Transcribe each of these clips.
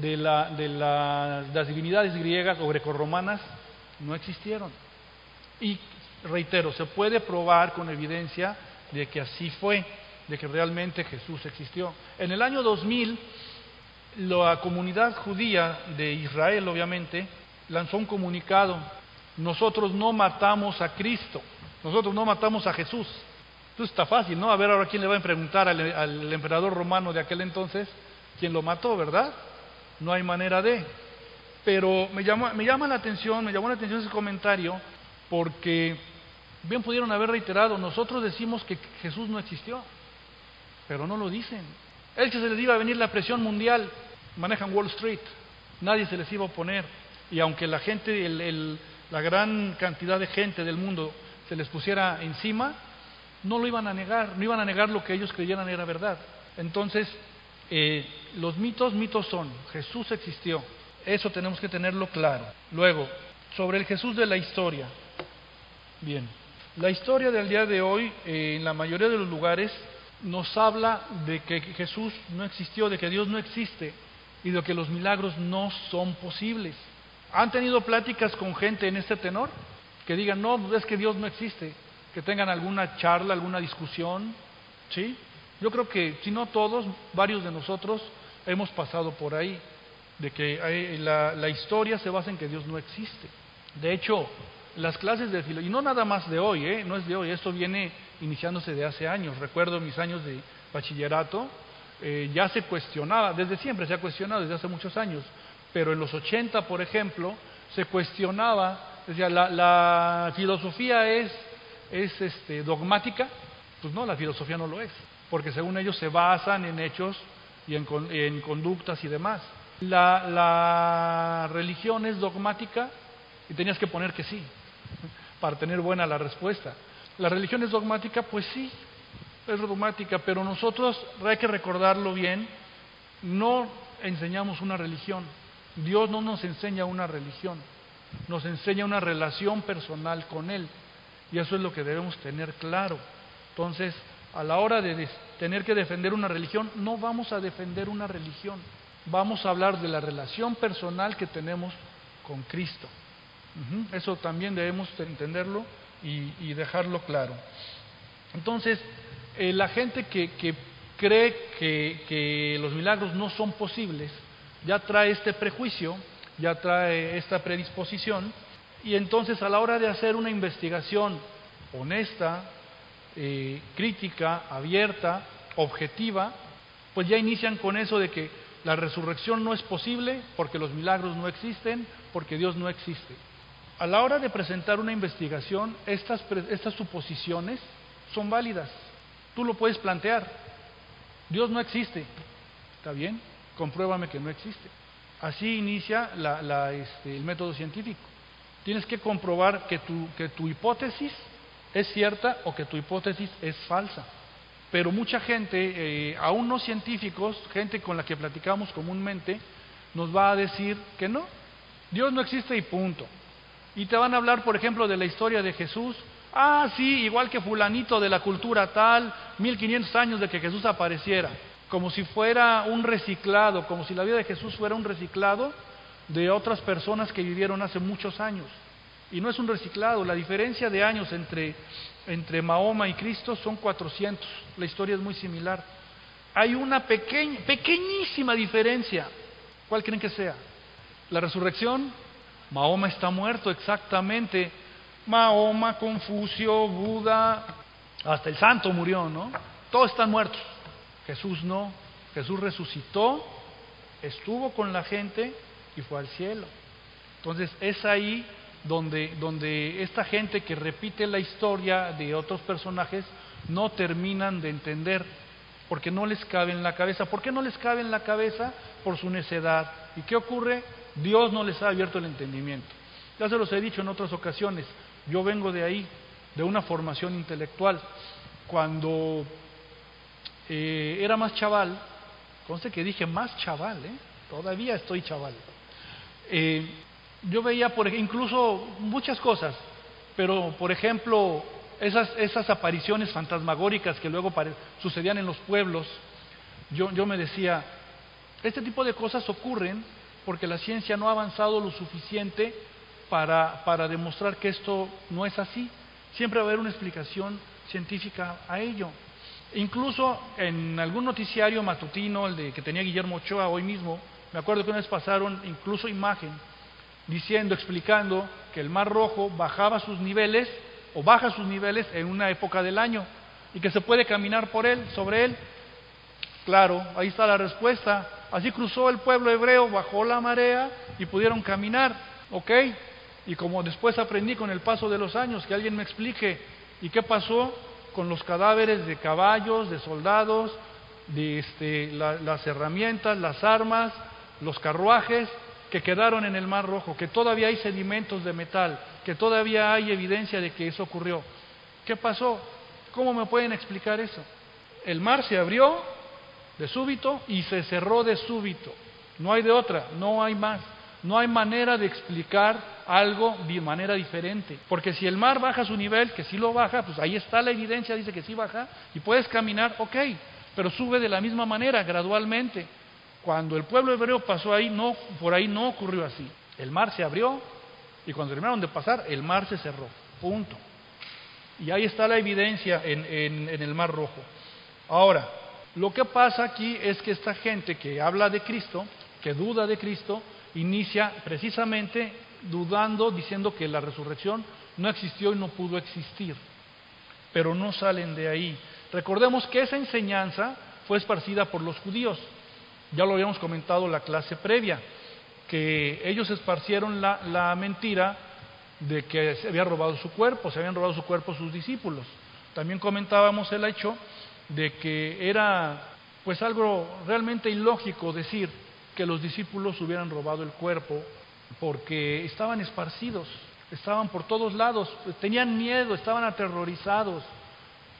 las divinidades griegas o grecorromanas no existieron. Y reitero, se puede probar con evidencia de que así fue, de que realmente Jesús existió. En el año 2000, la comunidad judía de Israel, obviamente, lanzó un comunicado: nosotros no matamos a Cristo, nosotros no matamos a Jesús. Entonces está fácil, ¿no? A ver ahora quién le va a preguntar al emperador romano de aquel entonces quién lo mató, ¿verdad? No hay manera de. Pero me llamó la atención ese comentario, porque bien pudieron haber reiterado: nosotros decimos que Jesús no existió, pero no lo dicen. Es que se les iba a venir la presión mundial, manejan Wall Street, nadie se les iba a oponer. Y aunque la gente, la gran cantidad de gente del mundo se les pusiera encima, no lo iban a negar, no iban a negar lo que ellos creyeran era verdad. Entonces, los mitos son: Jesús existió, eso tenemos que tenerlo claro. Luego, sobre el Jesús de la historia. Bien, la historia del día de hoy, en la mayoría de los lugares, nos habla de que Jesús no existió, de que Dios no existe y de que los milagros no son posibles. ¿Han tenido pláticas con gente en este tenor? Que digan: no, es que Dios no existe. Que tengan alguna charla, alguna discusión, ¿sí? Yo creo que, si no todos, varios de nosotros hemos pasado por ahí, de que la historia se basa en que Dios no existe. De hecho, las clases de filosofía, y no nada más de hoy, no es de hoy, esto viene iniciándose de hace años. Recuerdo mis años de bachillerato, ya se cuestionaba, desde siempre se ha cuestionado, desde hace muchos años, pero en los 80, por ejemplo, se cuestionaba, decía, la filosofía es dogmática. Pues no, la filosofía no lo es, porque según ellos se basan en hechos y en conductas y demás. La religión es dogmática, y tenías que poner que sí, para tener buena la respuesta. La religión es dogmática, pues sí, es dogmática, pero nosotros, hay que recordarlo bien, no enseñamos una religión. Dios no nos enseña una religión, nos enseña una relación personal con Él. Y eso es lo que debemos tener claro. Entonces, a la hora de tener que defender una religión, no vamos a defender una religión. Vamos a hablar de la relación personal que tenemos con Cristo. Eso también debemos entenderlo y dejarlo claro. Entonces, la gente que cree que los milagros no son posibles, ya trae este prejuicio, ya trae esta predisposición. Y entonces, a la hora de hacer una investigación honesta, crítica, abierta, objetiva, pues ya inician con eso de que la resurrección no es posible porque los milagros no existen, porque Dios no existe. A la hora de presentar una investigación, estas suposiciones son válidas. Tú lo puedes plantear: Dios no existe. ¿Está bien? Compruébame que no existe. Así inicia el método científico. Tienes que comprobar que tu hipótesis es cierta o que tu hipótesis es falsa. Pero mucha gente, aún no científicos, gente con la que platicamos comúnmente, nos va a decir que no, Dios no existe y punto. Y te van a hablar, por ejemplo, de la historia de Jesús. Ah, sí, igual que fulanito de la cultura tal, 1500 años de que Jesús apareciera. Como si fuera un reciclado, como si la vida de Jesús fuera un reciclado de otras personas que vivieron hace muchos años. Y no es un reciclado, la diferencia de años entre Mahoma y Cristo son 400, la historia es muy similar. Hay una pequeñísima diferencia. ¿Cuál creen que sea? La resurrección. Mahoma está muerto, exactamente. Mahoma, Confucio, Buda, hasta el santo murió, ¿no? Todos están muertos. Jesús no. Jesús resucitó, estuvo con la gente y fue al cielo. Entonces es ahí donde esta gente que repite la historia de otros personajes no terminan de entender, porque no les cabe en la cabeza. ¿Por qué no les cabe en la cabeza? Por su necedad. ¿Y qué ocurre? Dios no les ha abierto el entendimiento. Ya se los he dicho en otras ocasiones, yo vengo de ahí, de una formación intelectual. Cuando era más chaval, conste que dije más chaval, todavía estoy chaval, yo veía incluso muchas cosas, pero por ejemplo esas apariciones fantasmagóricas que luego sucedían en los pueblos. Yo me decía, Este tipo de cosas ocurren porque la ciencia no ha avanzado lo suficiente para demostrar que esto no es así. Siempre va a haber una explicación científica a ello. Incluso en algún noticiario matutino, el de que tenía Guillermo Ochoa hoy mismo, me acuerdo que una vez pasaron incluso imagen diciendo, explicando que el Mar Rojo bajaba sus niveles o baja sus niveles en una época del año y que se puede caminar por él, sobre él. Claro, ahí está la respuesta. Así cruzó el pueblo hebreo, bajó la marea y pudieron caminar, ¿ok? Y como después aprendí con el paso de los años, que alguien me explique, ¿y qué pasó con los cadáveres de caballos, de soldados, de las herramientas, las armas, los carruajes que quedaron en el Mar Rojo, que todavía hay sedimentos de metal, que todavía hay evidencia de que eso ocurrió? ¿Qué pasó? ¿Cómo me pueden explicar eso? El mar se abrió de súbito y se cerró de súbito. No hay de otra, no hay más. No hay manera de explicar algo de manera diferente. Porque si el mar baja su nivel, que sí lo baja, pues ahí está la evidencia, dice que sí baja, y puedes caminar, ok, pero sube de la misma manera, gradualmente. Cuando el pueblo hebreo pasó ahí, no, por ahí no ocurrió así. El mar se abrió y cuando terminaron de pasar, el mar se cerró. Punto. Y ahí está la evidencia en el Mar Rojo. Ahora, lo que pasa aquí es que esta gente que habla de Cristo, que duda de Cristo, inicia precisamente dudando, diciendo que la resurrección no existió y no pudo existir. Pero no salen de ahí. Recordemos que esa enseñanza fue esparcida por los judíos. Ya lo habíamos comentado en la clase previa, que ellos esparcieron la mentira de que se había robado su cuerpo, se habían robado su cuerpo sus discípulos. También comentábamos el hecho de que era pues algo realmente ilógico decir que los discípulos hubieran robado el cuerpo, porque estaban esparcidos, estaban por todos lados, tenían miedo, estaban aterrorizados,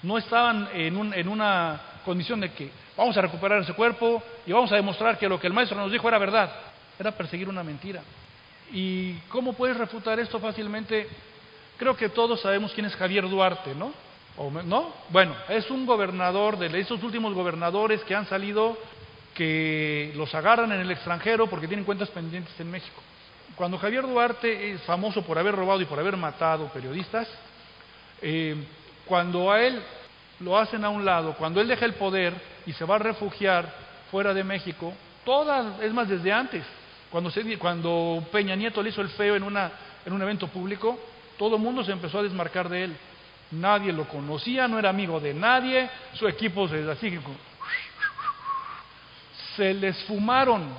no estaban en una condición de que vamos a recuperar ese cuerpo y vamos a demostrar que lo que el maestro nos dijo era verdad. Era perseguir una mentira. ¿Y cómo puedes refutar esto fácilmente? Creo que todos sabemos quién es Javier Duarte, ¿no? ¿No? Bueno, es un gobernador de esos últimos gobernadores que han salido, que los agarran en el extranjero porque tienen cuentas pendientes en México. Cuando Javier Duarte es famoso por haber robado y por haber matado periodistas, cuando a él lo hacen a un lado, cuando él deja el poder y se va a refugiar fuera de México, es más, desde antes, cuando Peña Nieto le hizo el feo en un evento público, todo el mundo se empezó a desmarcar de él. Nadie lo conocía, no era amigo de nadie, su equipo se les fumaron.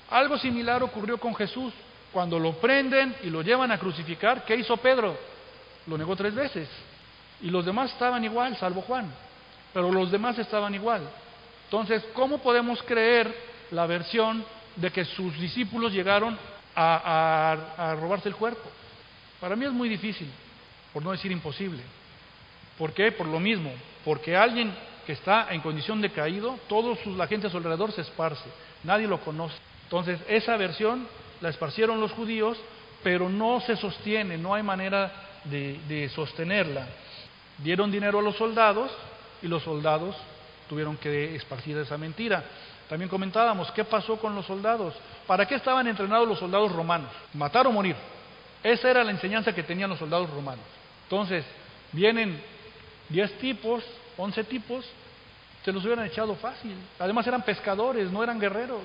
Algo similar ocurrió con Jesús. Cuando lo prenden y lo llevan a crucificar, ¿qué hizo Pedro? Lo negó 3 veces. Y los demás estaban igual, salvo Juan. Pero los demás estaban igual. Entonces, ¿cómo podemos creer la versión de que sus discípulos llegaron a robarse el cuerpo? Para mí es muy difícil, por no decir imposible. ¿Por qué? Por lo mismo, porque alguien que está en condición de caído, la gente a su alrededor se esparce, nadie lo conoce. Entonces, esa versión la esparcieron los judíos, pero no se sostiene, no hay manera de sostenerla. Dieron dinero a los soldados y los soldados tuvieron que esparcir esa mentira. También comentábamos, ¿qué pasó con los soldados? ¿Para qué estaban entrenados los soldados romanos? Matar o morir. Esa era la enseñanza que tenían los soldados romanos. Entonces, vienen 10 tipos, 11 tipos, se los hubieran echado fácil. Además eran pescadores, no eran guerreros.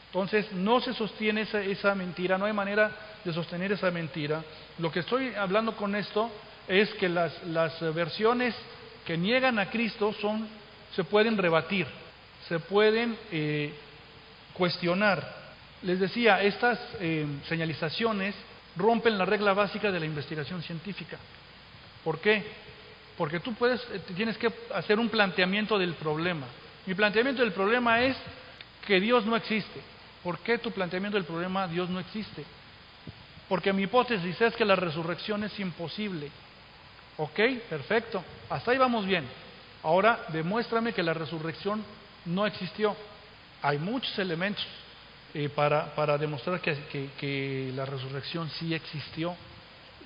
Entonces no se sostiene esa mentira, no hay manera de sostener esa mentira. Lo que estoy hablando con esto es que las versiones que niegan a Cristo se pueden rebatir, se pueden cuestionar. Les decía, estas señalizaciones rompen la regla básica de la investigación científica. ¿Por qué? Porque tú tienes que hacer un planteamiento del problema. Mi planteamiento del problema es que Dios no existe. ¿Por qué tu planteamiento del problema Dios no existe? Porque mi hipótesis es que la resurrección es imposible. ¿Ok? Perfecto. Hasta ahí vamos bien. Ahora demuéstrame que la resurrección no existió. Hay muchos elementos para demostrar que la resurrección sí existió.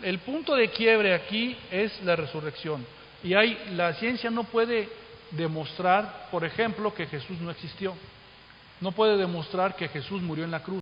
El punto de quiebre aquí es la resurrección. Y la ciencia no puede demostrar, por ejemplo, que Jesús no existió. no puede demostrar que Jesús murió en la cruz.